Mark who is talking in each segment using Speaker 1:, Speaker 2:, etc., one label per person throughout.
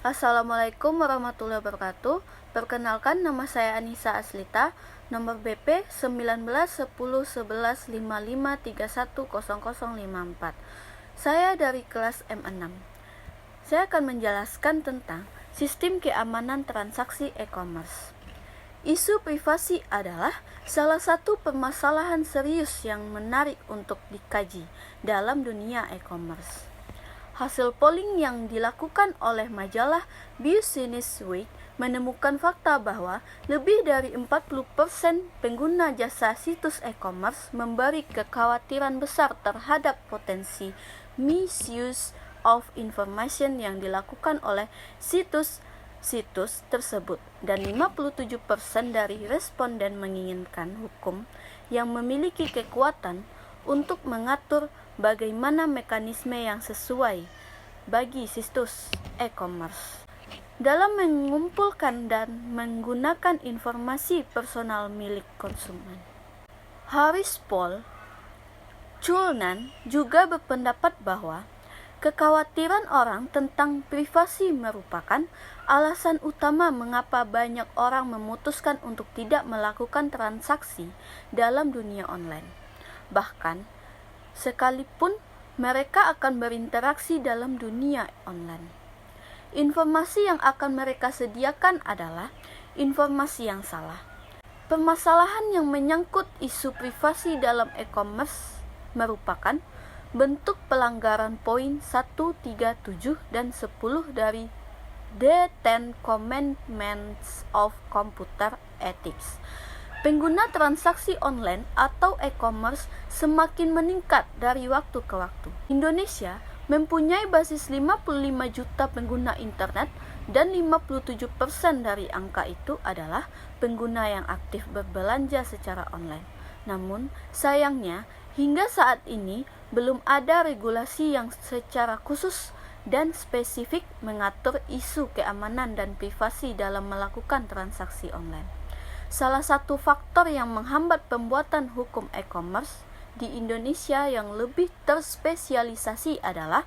Speaker 1: Assalamualaikum warahmatullahi wabarakatuh. Perkenalkan, nama saya Anissa Aslita, nomor BP 19101155310054. Saya dari kelas M6. Saya akan menjelaskan tentang sistem keamanan transaksi e-commerce. Isu privasi adalah salah satu permasalahan serius yang menarik untuk dikaji dalam dunia e-commerce. Hasil polling yang dilakukan oleh majalah Business Week menemukan fakta bahwa lebih dari 40% pengguna jasa situs e-commerce memberi kekhawatiran besar terhadap potensi misuse of information yang dilakukan oleh situs tersebut, dan 57% dari responden menginginkan hukum yang memiliki kekuatan untuk mengatur bagaimana mekanisme yang sesuai bagi situs e-commerce dalam mengumpulkan dan menggunakan informasi personal milik konsumen. Harris Paul Culnan juga berpendapat bahwa kekhawatiran orang tentang privasi merupakan alasan utama mengapa banyak orang memutuskan untuk tidak melakukan transaksi dalam dunia online. Bahkan, sekalipun mereka akan berinteraksi dalam dunia online, informasi yang akan mereka sediakan adalah informasi yang salah. Permasalahan yang menyangkut isu privasi dalam e-commerce merupakan bentuk pelanggaran poin 137 dan 10 dari The Ten Commandments of Computer Ethics. Pengguna transaksi online atau e-commerce semakin meningkat dari waktu ke waktu. Indonesia mempunyai basis 55 juta pengguna internet, dan 57% dari angka itu adalah pengguna yang aktif berbelanja secara online. Namun, sayangnya, hingga saat ini belum ada regulasi yang secara khusus dan spesifik mengatur isu keamanan dan privasi dalam melakukan transaksi online. Salah satu faktor yang menghambat pembuatan hukum e-commerce di Indonesia yang lebih terspesialisasi adalah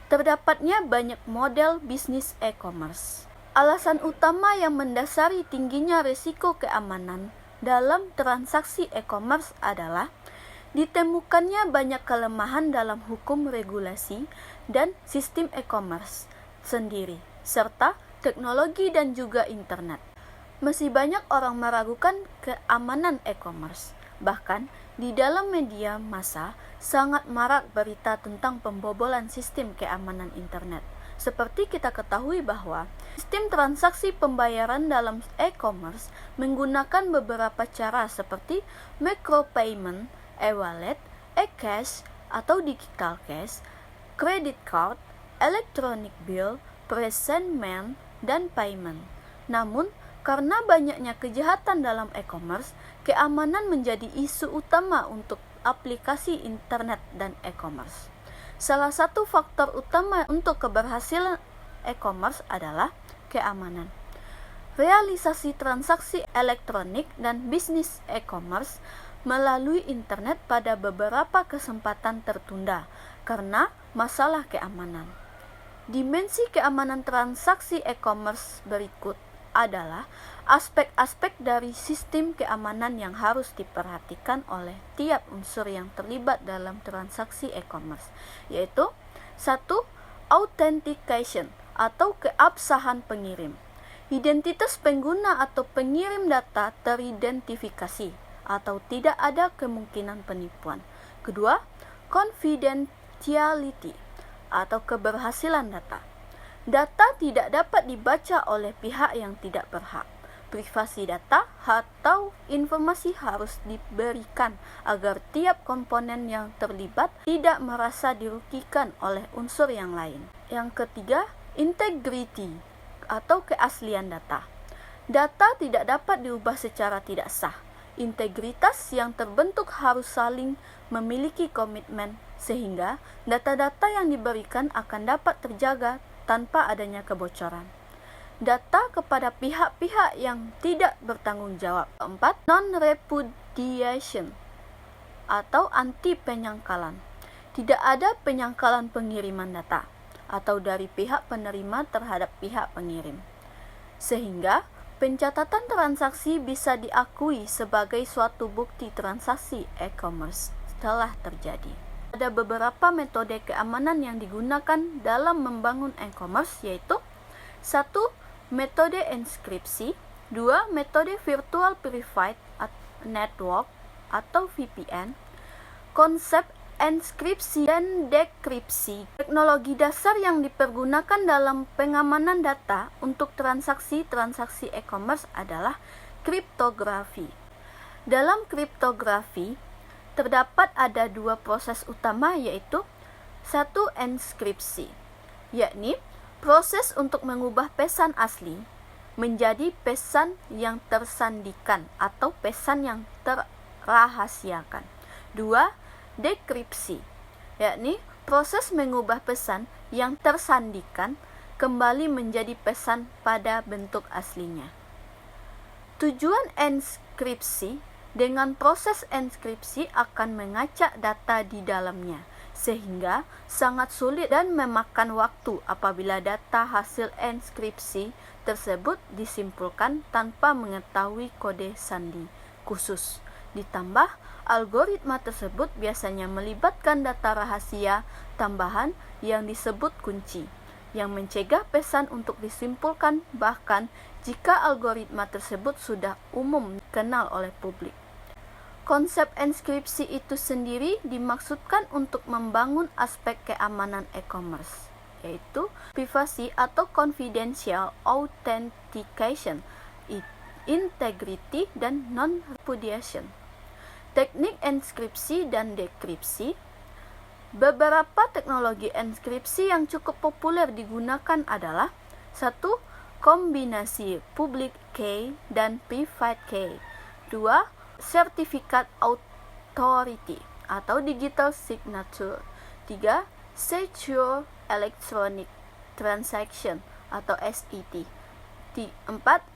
Speaker 1: terdapatnya banyak model bisnis e-commerce. Alasan utama yang mendasari tingginya risiko keamanan dalam transaksi e-commerce adalah ditemukannya banyak kelemahan dalam hukum regulasi dan sistem e-commerce sendiri, serta teknologi dan juga internet. Masih banyak orang meragukan keamanan e-commerce. Bahkan di dalam media massa sangat marak berita tentang pembobolan sistem keamanan internet. Seperti kita ketahui bahwa sistem transaksi pembayaran dalam e-commerce menggunakan beberapa cara seperti micropayment, e-wallet, e-cash atau digital cash, credit card, electronic bill, presentment, dan payment. Namun, karena banyaknya kejahatan dalam e-commerce, keamanan menjadi isu utama untuk aplikasi internet dan e-commerce. Salah satu faktor utama untuk keberhasilan e-commerce adalah keamanan. Realisasi transaksi elektronik dan bisnis e-commerce melalui internet pada beberapa kesempatan tertunda karena masalah keamanan. Dimensi keamanan transaksi e-commerce berikut adalah aspek-aspek dari sistem keamanan yang harus diperhatikan oleh tiap unsur yang terlibat dalam transaksi e-commerce, yaitu 1. Authentication atau keabsahan pengirim. Identitas pengguna atau pengirim data teridentifikasi atau tidak ada kemungkinan penipuan. Kedua, confidentiality atau keberhasilan data. Data tidak dapat dibaca oleh pihak yang tidak berhak. Privasi data atau informasi harus diberikan agar tiap komponen yang terlibat tidak merasa dirugikan oleh unsur yang lain. Yang ketiga, integrity atau keaslian data. Data tidak dapat diubah secara tidak sah. Integritas yang terbentuk harus saling memiliki komitmen sehingga data-data yang diberikan akan dapat terjaga tanpa adanya kebocoran. Data kepada pihak-pihak yang tidak bertanggung jawab. 4. Non-repudiation atau anti penyangkalan. Tidak ada penyangkalan pengiriman data. atau dari pihak penerima terhadap pihak pengirim. Sehingga pencatatan transaksi bisa diakui sebagai suatu bukti transaksi e-commerce telah terjadi. Ada beberapa metode keamanan yang digunakan dalam membangun e-commerce, yaitu 1. Metode enskripsi, 2. Metode Virtual Private Network atau VPN, konsep enskripsi dan dekripsi. Teknologi dasar yang dipergunakan dalam pengamanan data untuk transaksi-transaksi e-commerce adalah kriptografi. Dalam kriptografi, terdapat ada dua proses utama, yaitu 1. Enskripsi, yakni proses untuk mengubah pesan asli menjadi pesan yang tersandikan atau pesan yang terrahasiakan. 2. Dekripsi, yakni proses mengubah pesan yang tersandikan kembali menjadi pesan pada bentuk aslinya. Tujuan enskripsi, dengan proses enskripsi akan mengacak data di dalamnya, sehingga sangat sulit dan memakan waktu apabila data hasil enskripsi tersebut disimpulkan tanpa mengetahui kode sandi khusus. Ditambah, algoritma tersebut biasanya melibatkan data rahasia tambahan yang disebut kunci, yang mencegah pesan untuk disimpulkan bahkan jika algoritma tersebut sudah umum dikenal oleh publik. Konsep enskripsi itu sendiri dimaksudkan untuk membangun aspek keamanan e-commerce, yaitu privasi atau confidential authentication, integrity, dan non-repudiation. Teknik enskripsi dan dekripsi. Beberapa teknologi enskripsi yang cukup populer digunakan adalah 1. Kombinasi public key dan private key. 2. Sertifikat authority atau digital signature. 3. Secure electronic transaction atau SET. 4.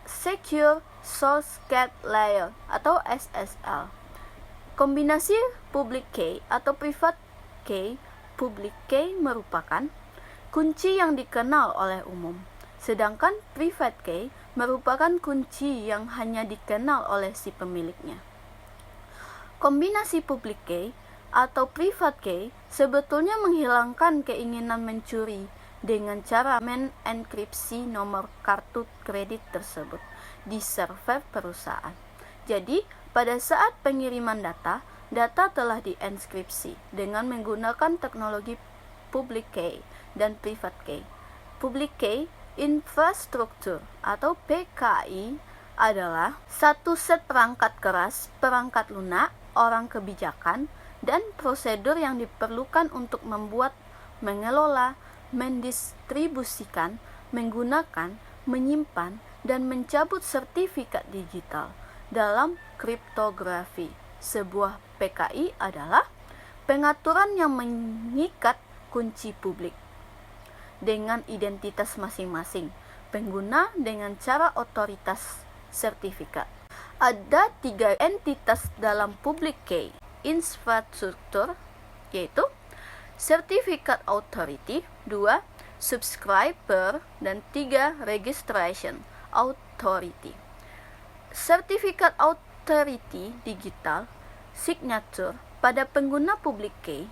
Speaker 1: Secure Source Layer atau SSL. Kombinasi public key atau private key. Public key merupakan kunci yang dikenal oleh umum, sedangkan private key merupakan kunci yang hanya dikenal oleh si pemiliknya. Kombinasi public key atau private key sebetulnya menghilangkan keinginan mencuri dengan cara menenkripsi nomor kartu kredit tersebut di server perusahaan. Jadi, pada saat pengiriman data telah dienkripsi dengan menggunakan teknologi public key dan private key. Public key infrastruktur atau PKI adalah satu set perangkat keras, perangkat lunak, orang kebijakan, dan prosedur yang diperlukan untuk membuat, mengelola, mendistribusikan, menggunakan, menyimpan, dan mencabut sertifikat digital. Dalam kriptografi, sebuah PKI adalah pengaturan yang mengikat kunci publik dengan identitas masing-masing pengguna dengan cara otoritas sertifikat. Ada 3 entitas dalam public key infrastruktur, yaitu Certificate Authority, 2. Subscriber, dan 3. Registration Authority. Certificate Authority digital signature pada pengguna public key.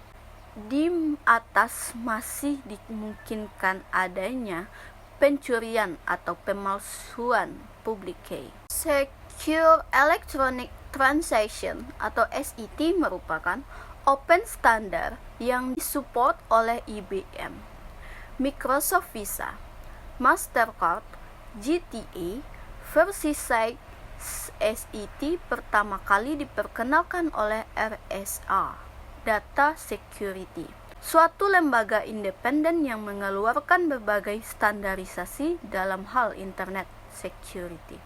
Speaker 1: Di atas masih dimungkinkan adanya pencurian atau pemalsuan public key. Secure Electronic Transaction atau SET merupakan open standard yang disupport oleh IBM, Microsoft Visa, Mastercard, GTA. Versi SET pertama kali diperkenalkan oleh RSA, Data Security, suatu lembaga independen yang mengeluarkan berbagai standarisasi dalam hal internet security.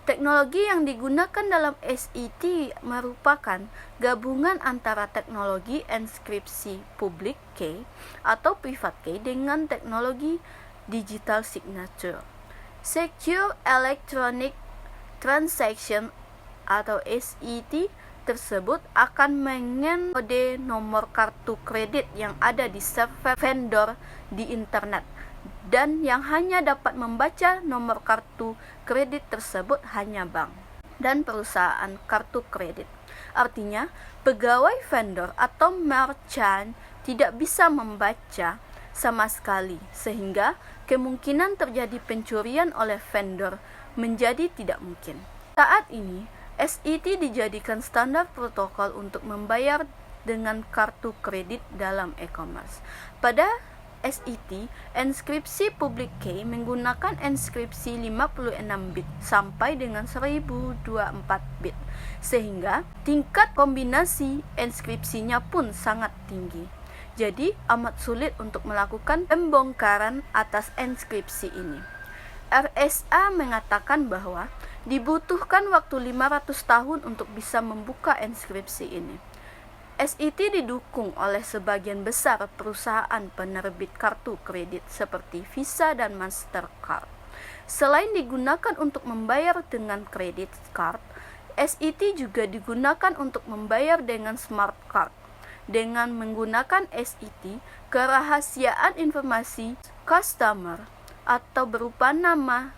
Speaker 1: Teknologi yang digunakan dalam SET merupakan gabungan antara teknologi enskripsi public key atau private key dengan teknologi digital signature. Secure Electronic Transaction atau SET tersebut akan mengekode nomor kartu kredit yang ada di server vendor di internet, dan yang hanya dapat membaca nomor kartu kredit tersebut hanya bank dan perusahaan kartu kredit. Artinya, pegawai vendor atau merchant tidak bisa membaca sama sekali, sehingga kemungkinan terjadi pencurian oleh vendor menjadi tidak mungkin. Saat ini, SET dijadikan standar protokol untuk membayar dengan kartu kredit dalam e-commerce. Pada SET, enskripsi public key menggunakan enskripsi 56 bit sampai dengan 1024 bit, sehingga tingkat kombinasi enskripsinya pun sangat tinggi. Jadi, amat sulit untuk melakukan pembongkaran atas enskripsi ini. RSA mengatakan bahwa dibutuhkan waktu 500 tahun untuk bisa membuka enskripsi ini. SET didukung oleh sebagian besar perusahaan penerbit kartu kredit seperti Visa dan Mastercard. Selain digunakan untuk membayar dengan kredit card, SET juga digunakan untuk membayar dengan smart card. Dengan menggunakan SET, kerahasiaan informasi customer atau berupa nama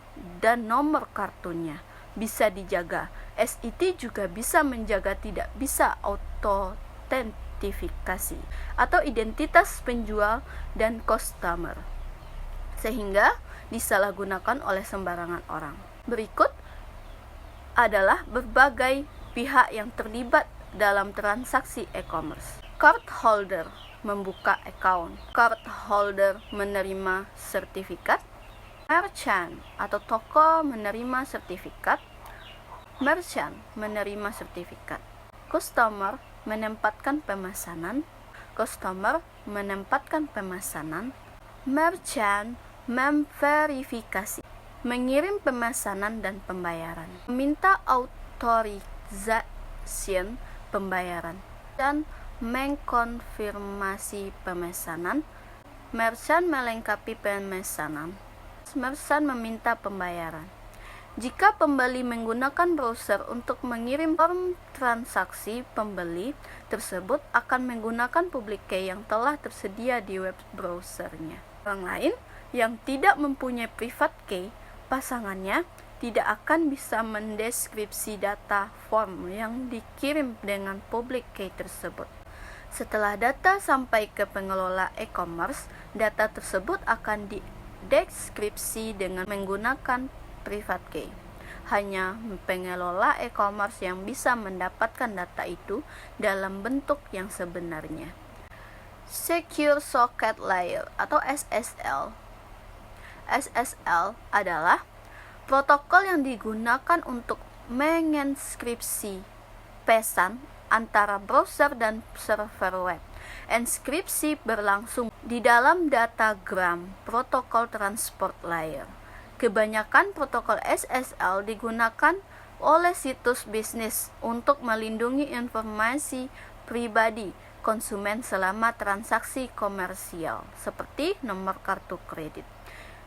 Speaker 1: dan nomor kartunya bisa dijaga. SET juga bisa menjaga tidak bisa autentifikasi atau identitas penjual dan customer, sehingga disalahgunakan oleh sembarangan orang. Berikut adalah berbagai pihak yang terlibat dalam transaksi e-commerce. Cardholder membuka account, cardholder menerima sertifikat, merchant atau toko menerima sertifikat, merchant menerima sertifikat, customer menempatkan pemesanan, customer menempatkan pemesanan, merchant memverifikasi, mengirim pemesanan dan pembayaran, meminta authorization pembayaran, dan mengkonfirmasi pemesanan. Merchant melengkapi pemesanan, merchant meminta pembayaran. Jika pembeli menggunakan browser untuk mengirim form transaksi, pembeli tersebut akan menggunakan public key yang telah tersedia di web browsernya. Orang lain yang tidak mempunyai private key, pasangannya tidak akan bisa mendeskripsi data form yang dikirim dengan public key tersebut. Setelah data sampai ke pengelola e-commerce, data tersebut akan dideskripsi dengan menggunakan private key. Hanya pengelola e-commerce yang bisa mendapatkan data itu dalam bentuk yang sebenarnya. Secure Socket Layer atau SSL. SSL adalah protokol yang digunakan untuk mengenskripsi pesan antara browser dan server web. Enskripsi berlangsung di dalam datagram protokol transport layer. Kebanyakan protokol SSL digunakan oleh situs bisnis untuk melindungi informasi pribadi konsumen selama transaksi komersial, seperti nomor kartu kredit.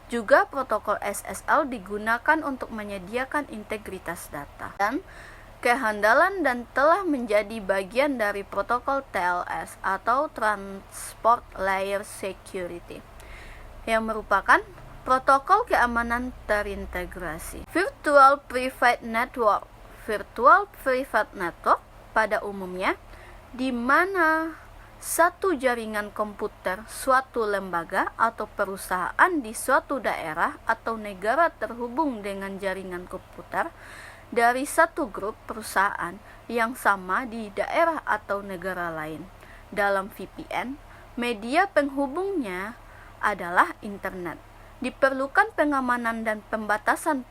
Speaker 1: Juga protokol SSL digunakan untuk menyediakan integritas data dan kehandalan dan telah menjadi bagian dari protokol TLS atau Transport Layer Security, yang merupakan protokol keamanan terintegrasi. Virtual Private Network. Virtual Private Network pada umumnya di mana satu jaringan komputer suatu lembaga atau perusahaan di suatu daerah atau negara terhubung dengan jaringan komputer dari satu grup perusahaan yang sama di daerah atau negara lain. Dalam VPN, media penghubungnya adalah internet. Diperlukan pengamanan dan pembatasan.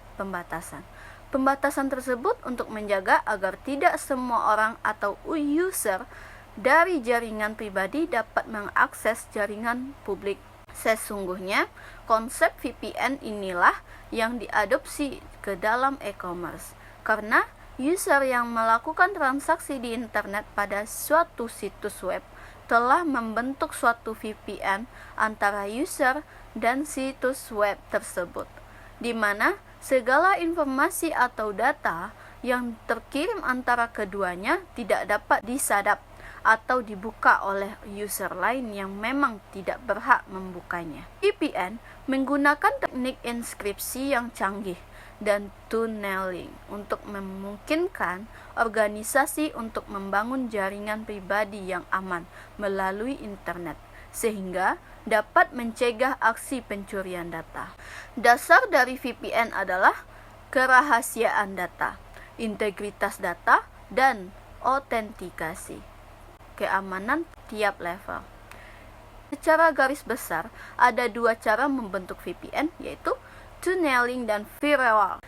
Speaker 1: Pembatasan tersebut untuk menjaga agar tidak semua orang atau user dari jaringan pribadi dapat mengakses jaringan publik. Sesungguhnya, konsep VPN inilah yang diadopsi ke dalam e-commerce, karena user yang melakukan transaksi di internet pada suatu situs web telah membentuk suatu VPN antara user dan situs web tersebut, di mana segala informasi atau data yang terkirim antara keduanya tidak dapat disadap atau dibuka oleh user lain yang memang tidak berhak membukanya. VPN menggunakan teknik inskripsi yang canggih dan tunneling untuk memungkinkan organisasi untuk membangun jaringan pribadi yang aman melalui internet, sehingga dapat mencegah aksi pencurian data. Dasar dari VPN adalah kerahasiaan data, integritas data, dan autentikasi. Keamanan tiap level. Secara garis besar, ada dua cara membentuk VPN, yaitu tunneling dan firewall.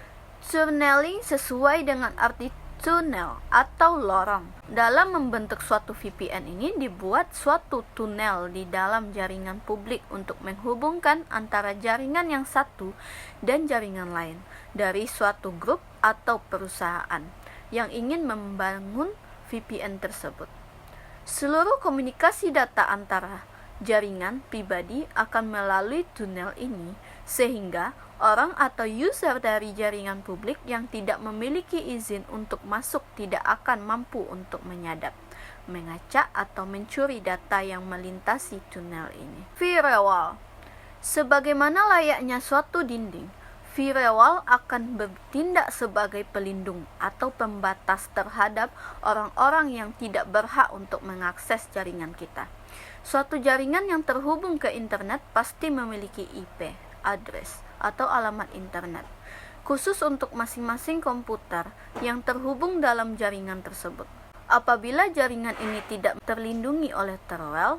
Speaker 1: Tunneling sesuai dengan arti tunnel atau lorong. Dalam membentuk suatu VPN ini dibuat suatu tunnel di dalam jaringan publik untuk menghubungkan antara jaringan yang satu dan jaringan lain dari suatu grup atau perusahaan yang ingin membangun VPN tersebut. Seluruh komunikasi data antara jaringan pribadi akan melalui tunnel ini, sehingga orang atau user dari jaringan publik yang tidak memiliki izin untuk masuk tidak akan mampu untuk menyadap, mengacak, atau mencuri data yang melintasi tunnel ini. Firewall. Sebagaimana layaknya suatu dinding, firewall akan bertindak sebagai pelindung atau pembatas terhadap orang-orang yang tidak berhak untuk mengakses jaringan kita. Suatu jaringan yang terhubung ke internet pasti memiliki IP, address, atau alamat internet, khusus untuk masing-masing komputer yang terhubung dalam jaringan tersebut. Apabila jaringan ini tidak terlindungi oleh terowel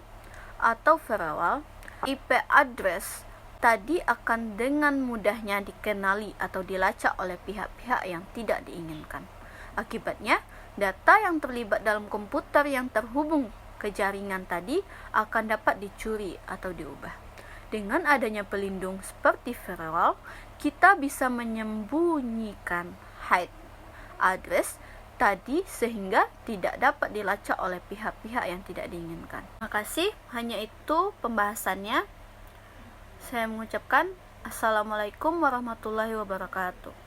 Speaker 1: atau firewall, IP address tadi akan dengan mudahnya dikenali atau dilacak oleh pihak-pihak yang tidak diinginkan. Akibatnya, data yang terlibat dalam komputer yang terhubung ke jaringan tadi akan dapat dicuri atau diubah. Dengan adanya pelindung seperti firewall, kita bisa menyembunyikan hide address tadi sehingga tidak dapat dilacak oleh pihak-pihak yang tidak diinginkan. Terima kasih, hanya itu pembahasannya. Saya mengucapkan Assalamualaikum warahmatullahi wabarakatuh.